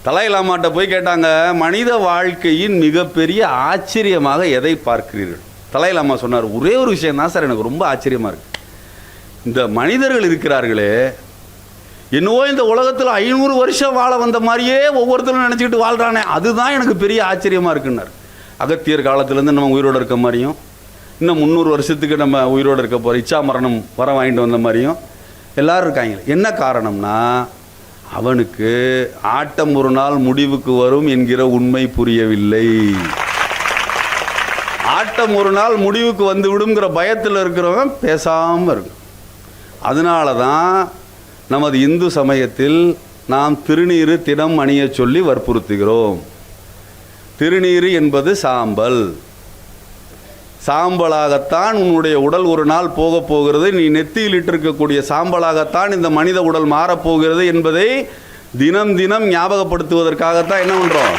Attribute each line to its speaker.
Speaker 1: தலாய் லாமாட்ட போய் கேட்டாங்க, மனித வாழ்க்கையின் மிகப்பெரிய ஆச்சரியமாக எதை பார்க்கிறீர்கள்? தலாய் லாமா சொன்னார், ஒரே ஒரு விஷயம் தான் சார் எனக்கு ரொம்ப ஆச்சரியமாக இருக்குது. இந்த மனிதர்கள் இருக்கிறார்களே, என்னவோ இந்த உலகத்தில் 500 வருஷம் வாழ வந்த மாதிரியே ஒவ்வொருத்தரும் நினச்சிக்கிட்டு வாழ்கிறானே, அதுதான் எனக்கு பெரிய ஆச்சரியமாக இருக்குன்னார். அகத்தியர் காலத்துலேருந்து நம்ம உயிரோடு இருக்க மாதிரியும், இன்னும் 300 வருஷத்துக்கு நம்ம உயிரோடு இருக்க போகிற இச்சா மரணம் வர வாங்கிட்டு வந்த மாதிரியும் எல்லோரும் இருக்காங்க. என்ன காரணம்னா, அவனுக்கு ஆட்டம் ஒரு நாள் முடிவுக்கு வரும் என்கிற உண்மை புரியவில்லை. ஆட்டம் ஒரு நாள் முடிவுக்கு வந்து விடுங்கிற பயத்தில் இருக்கிறவன் பேசாமல் இருக்கும். அதனால தான் நமது இந்து சமயத்தில் நாம் திருநீறு தினம் அணிய சொல்லி வற்புறுத்துகிறோம். திருநீறு என்பது சாம்பல். சாம்பலாகத்தான் உன்னுடைய உடல் ஒரு நாள் போக போகிறது. நீ நெத்தியில் இட்டிருக்கக்கூடிய சாம்பலாகத்தான் இந்த மனித உடல் மாறப்போகிறது என்பதை தினம் தினம் ஞாபகப்படுத்துவதற்காகத்தான் என்ன பண்ணுறோம்?